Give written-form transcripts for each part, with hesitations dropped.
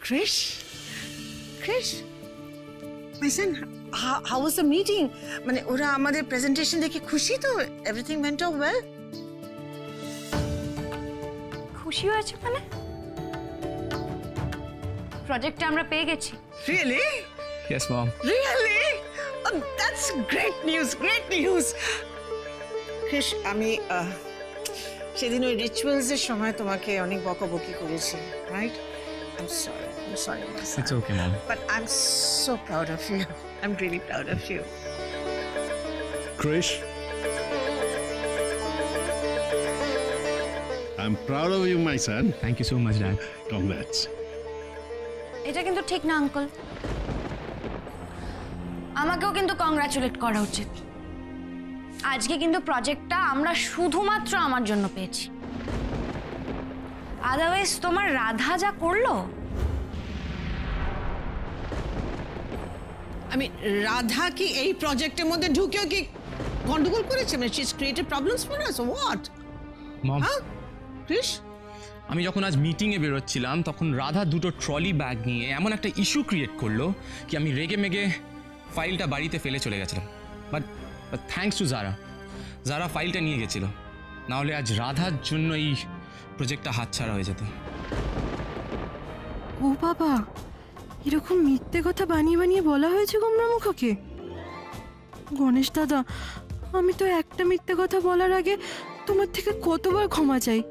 Krish? Krish? My son, how was the meeting? মানে ওরা আমাদের প্রেজেন্টেশন দেখে খুশি তো? Everything went out well? খুশি হয়েছে মানে? প্রজেক্টটা আমরা পেয়ে গেছি। Really? Yes, Mom. Really? Oh, that's great news, great news. Krish, আমি সেদিন ওই রিচুয়ালসের সময় তোমাকে অনেক বকাবকি করেছি, right? I'm sorry, my son. It's okay, Mom. But I'm so proud of you. I'm really proud of you. Krish, I'm proud of you, my son. Thank you so much, Dad. Congrats. এটা কিন্তু ঠিক না uncle, আমাকেও কিন্তু congratulate করা উচিত। আজকে কিন্তু প্রজেক্টটা আমরা শুধুমাত্র আমার জন্য পেয়েছি, আদারওয়াইজ তোমার রাধা যা করলো। আমি রাধা কি এই প্রজেক্টের মধ্যে ঢুকেও কি গন্ডগোল করেছে? মানে she's created problems for us or what? Mom. Krish? আমি যখন আজ মিটিংয়ে বেরোচ্ছিলাম তখন রাধা দুটো ট্রলি ব্যাগ নিয়ে এমন একটা ইস্যু ক্রিয়েট করলো কি আমি রেগে মেগে ফাইলটা বাড়িতে ফেলে চলে গেছিলাম। বাট থ্যাঙ্কস টু যারা ফাইলটা নিয়ে গেছিল, নাহলে আজ রাধার জন্য এই প্রজেক্টটা হাতছাড়া হয়ে যেত। ও বাবা, এরকম মিথ্যে কথা বানিয়ে বানিয়ে বলা হয়েছে গোমরা মুখকে? গণেশ দাদা, আমি তো একটা মিথ্যে কথা বলার আগে তোমার থেকে কতবার ক্ষমা চাই।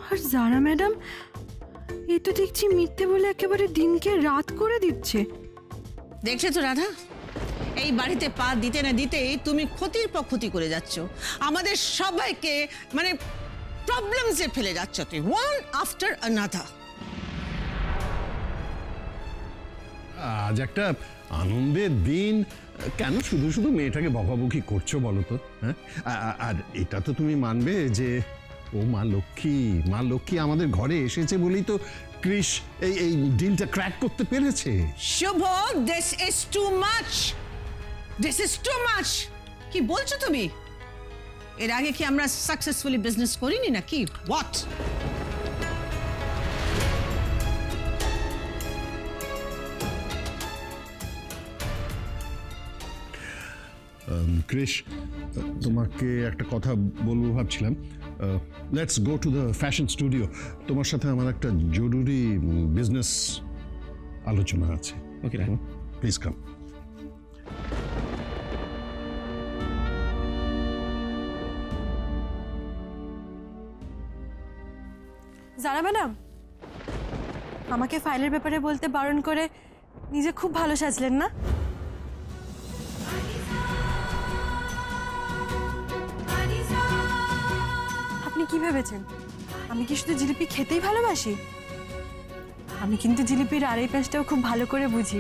আর জারা ম্যাডাম, এই তো দেখছি মিথ্যে বলে একেবারে দিনকে রাত করে দিচ্ছে। দেখছো তো রাধা, এই বাড়িতে পা দিতে না দিতেই তুমি ক্ষতির পর ক্ষতি করে যাচ্ছ, আমাদের সবাইকে মানে প্রবলেমসে ফেলে যাচ্ছ তুই, ওয়ান আফটার অ্যানাদার। আজ একটা আনন্দের দিন, কেন শুধু শুধু মেয়েটাকে বকাবকি করছো বলো তো? হ্যাঁ, আর এটা তো তুমি মানবে যে ও মা লক্ষ্মী আমাদের ঘরে এসেছে বলেই তো ক্রিশ এই ডিলটা ক্র্যাক করতে পেরেছে। Shubho, this is too much, this is too much. কি বলছো তুমি? এর আগে কি আমরা সাকসেসফুলি বিজনেস করিনি নাকি? হোয়াট? ক্রিশ, তোমাকে একটা কথা বলবো ভাবছিলাম। Let's go to the fashion studio. তোমার সাথে আমার একটা জরুরি বিজনেস আলোচনা আছে। ওকে, প্লিজ কাম। জারা ম্যাডাম, আমাকে ফাইলের ব্যাপারে বলতে বারণ করে নিজে খুব ভালো সাজলেন না? আপনি কি ভেবেছেন আমি কি শুধু জিলিপি খেতেই ভালোবাসি? আমি কিন্তু জিলিপির আড়াই পাশটাও খুব ভালো করে বুঝি,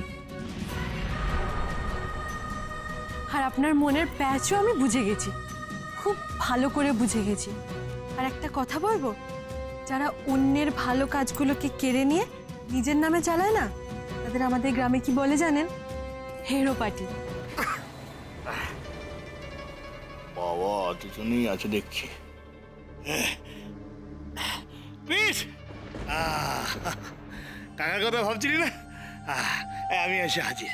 আর আপনার মনের প্যাচও আমি বুঝে গেছি, খুব ভালো করে বুঝে গেছি। আর একটা কথা বলবো, যারা অন্যের ভালো কাজগুলোকে কেড়ে নিয়ে নিজের নামে চালায় না, তাদের আমাদের গ্রামে কি বলে জানেন? হেরো পার্টি। বাবা, দুজনেই আছে দেখছি। টাকার কথা ভাবছিলি না? আমি এসে হাজির।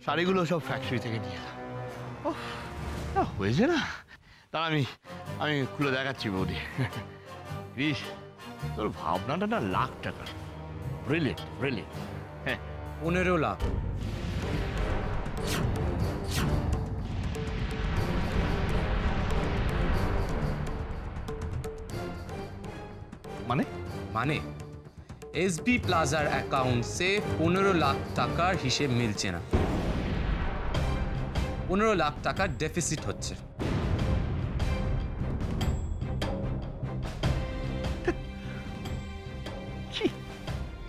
শাড়িগুলো সব ফ্যাক্টরি থেকে নিয়ে এলাম। হয়েছে না? তার আমি খুলে দেখাচ্ছি বৌদি। ক্রিশ, তোর ভাবনাটা না লাখ টাকা। Brilliant, brilliant. হ্যাঁ, 15 লাখ। মানে এসবি প্লাজার অ্যাকাউন্টসে 15 লাখ টাকার হিসেব মিলছে না, 15 লাখ টাকার ডেফিসিট হচ্ছে।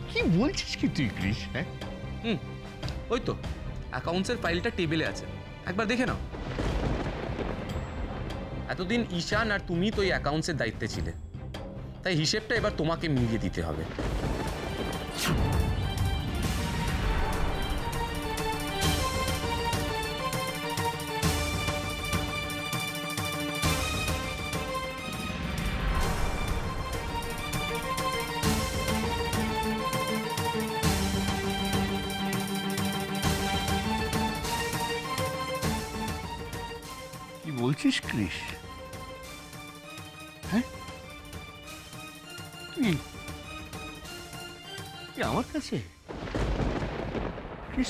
কি বলছিস কি তুই ক্রিশ? হ্যাঁ, ওই তো অ্যাকাউন্টসের ফাইলটা টেবিলে আছে, একবার দেখে নাও। এতদিন ঈশান আর তুমি তো এই অ্যাকাউন্টসের দায়িত্বে ছিলে, তাই হিসেবটা এবার তোমাকে মিলিয়ে দিতে হবে। বলছিস ক্রিস? হ্যাঁ, তুই আমার কাছে ক্রিস,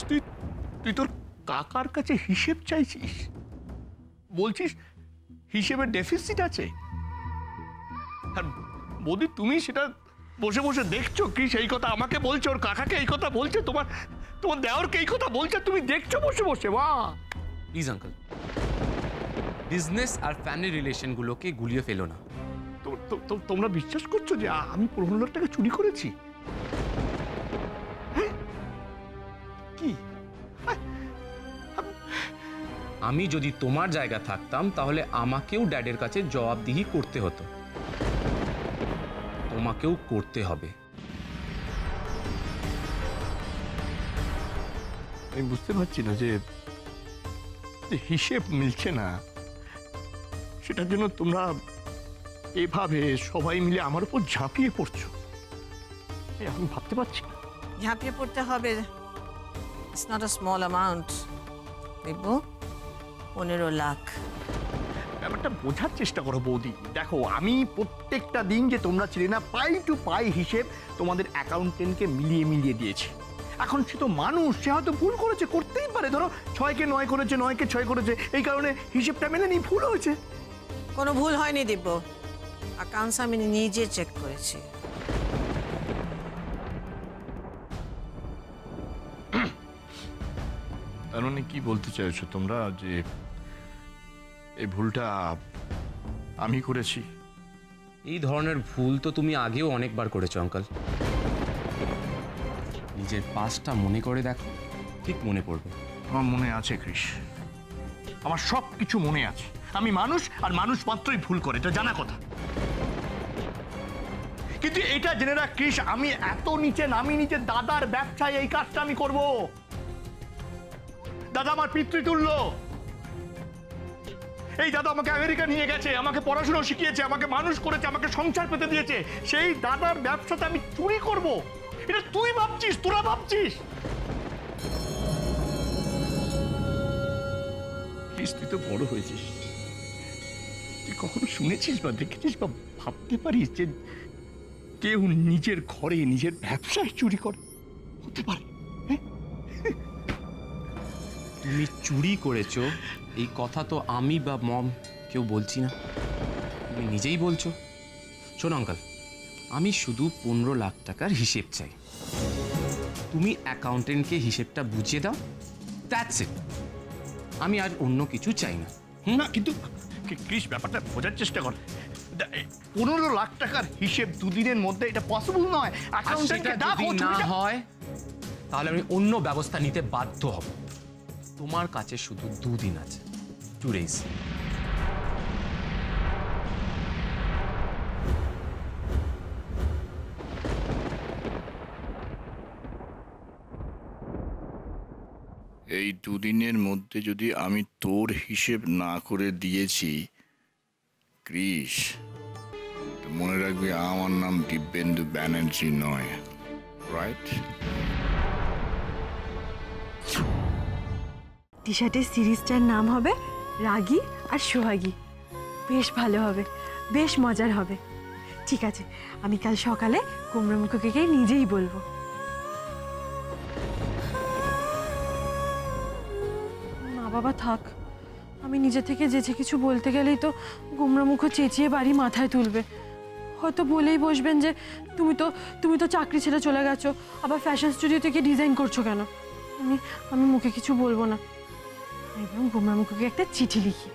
তুই তোর কাকার কাছে হিসেব চাইছিস? বলছিস হিসেবের ডেফিসিট আছে? আর বৌদি তুমি সেটা বসে বসে দেখছো ক্রিস? এই কথা আমাকে বলছো, ওর কাকাকে এই কথা বলছে, তোমার দেওরকে এই কথা বলছে, তুমি দেখছো বসে বসে? বাহ! প্লিজ আঙ্কেল, বিজনেস আর ফ্যামিলি রিলেশনগুলোকে গুলিয়ে ফেলো না। তোমরা বিশ্বাস করছো যে আমি 15 লাখ টাকা চুরি করেছি? কি? আমি যদি তোমার জায়গা থাকতাম তাহলে আমাকেও ড্যাডের কাছে জবাবদিহি করতে হতো, তোমাকেও করতে হবে। আমি বুঝতে পারছি না যে হিসেব মিলছে না, সেটার জন্য তোমরা এভাবে সবাই মিলে আমার উপর ঝাঁপিয়ে পড়ছো। আমি ভাবতে পারছি না। ঝাঁপিয়ে পড়তে হবে। It's not a small amount. দেখবো 15 লাখ। ব্যাপারটা বোঝার চেষ্টা করো বৌদি। দেখো, আমি প্রত্যেকটা দিন যে তোমরা ছিলে না, পাই টু পাই হিসেব তোমাদের অ্যাকাউন্টেন্টকে মিলিয়ে দিয়েছি। এখন সে তো মানুষ, সে হয়তো ভুল করেছে, করতেই পারে। ধরো 6কে 9 করেছে, 9কে 6 করেছে, এই কারণে হিসেবটা মেলেনি, ভুল হয়েছে। কোনো ভুল হয়নি দিব্য। অ্যাকাউন্টস আমি নিজে চেক করেছি। তার মানে কি বলতে চাইছো তোমরা, যে এই ভুলটা আমি করেছি? এই ধরনের ভুল তো তুমি আগেও অনেকবার করেছো আঙ্কেল। নিজের পাস্টটা মনে করে দেখো, ঠিক মনে পড়বে। আমার মনে আছে ক্রিস, আমার সব কিছু মনে আছে। আমি মানুষ, আর মানুষ মাত্রই ভুল করে, এটা জানা কথা। কিন্তু এটা জেনে রাখ ক্রিস, আমি এত নিচে নামিনি যে দাদার ব্যবসায় এই কাজটা আমি করব। দাদা আমার পিতৃতুল্য। এই দাদা আমাকে আমেরিকা নিয়ে গেছে, আমাকে পড়াশোনা শিখিয়েছে, আমাকে মানুষ করেছে, আমাকে সংসার পেতে দিয়েছে। সেই দাদার ব্যবসাতে আমি চুরি করব, এটা তুই ভাবছিস? তোরা ভাবছিস? তুই তো বড় হয়েছিস, তুই কখনো শুনেছিস বা দেখেছিস বা ভাবতে পারিস যে কেউ নিজের ঘরে নিজের ব্যবসায় চুরি করে? হতে পারে? তুমি চুরি করেছো এই কথা তো আমি বা মম কেউ বলছি না, তুমি নিজেই বলছো। শোনো আঙ্কেল, আমি শুধু 15 লাখ টাকার হিসেব চাই। তুমি অ্যাকাউন্টেন্টকে হিসেবটা বুঝিয়ে দাও, দ্যাটস ইট। আমি আর অন্য কিছু চাই না। না, কিন্তু ক্রিস, ব্যাপারটা বোঝার চেষ্টা কর। 15 লাখ টাকার হিসেব দুদিনের মধ্যে এটা পসিবল নয়। অ্যাকাউন্টেন্টকে ডাকো। যদি না হয় তাহলে আমি অন্য ব্যবস্থা নিতে বাধ্য হব। তোমার কাছে শুধু 2 দিন আছে, 2 days। এই 2 দিনের মধ্যে যদি আমি তোর হিসেব না করে দিয়েছি ক্রিস, মনে রাখবি আমার নাম দিব্যেন্দু ব্যানার্জি নয়, রাইট? টি শার্টের সিরিজটার নাম হবে রাগী আর সোহাগী। বেশ ভালো হবে, বেশ মজার হবে। ঠিক আছে, আমি কাল সকালে কুমড়োমুখোকে গিয়ে নিজেই বলবো। মা বাবা থাক, আমি নিজে থেকে যেচে কিছু বলতে গেলেই তো কুমড়োমুখো চেঁচিয়ে বাড়ি মাথায় তুলবে। হয়তো বলেই বসবেন যে তুমি তো চাকরি ছেড়ে চলে গেছো, আবার ফ্যাশন স্টুডিও থেকে ডিজাইন করছো কেন। আমি মুখে কিছু বলবো না, এবং কুমড়োমুখোকে একটা চিঠি লিখি।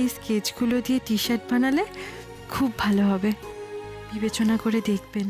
এই স্কেচগুলো দিয়ে টি শার্ট বানালে খুব ভালো হবে, বিবেচনা করে দেখবেন।